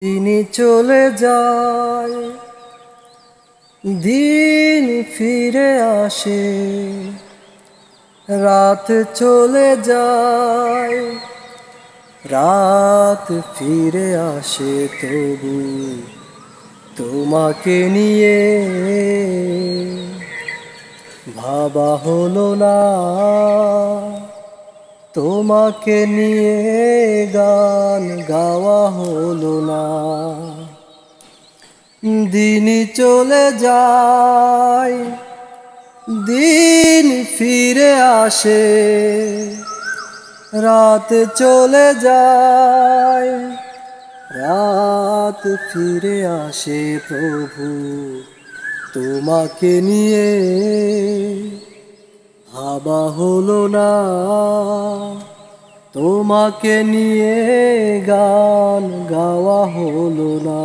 তিনি চলে যায়, দিন ফিরে আসে, রাত চলে যায়, রাত ফিরে আসে, তবু তোমাকে নিয়ে ভাবা হলো না, তোমাকে নিয়ে গান গাওয়া হলো না। দিন চলে যায়, দিন ফিরে আসে, রাত চলে যায়, রাত ফিরে আসে, প্রভু তোমাকে নিয়ে ভাবা হলো না, তোমাকে নিয়ে গান গাওয়া হলো না।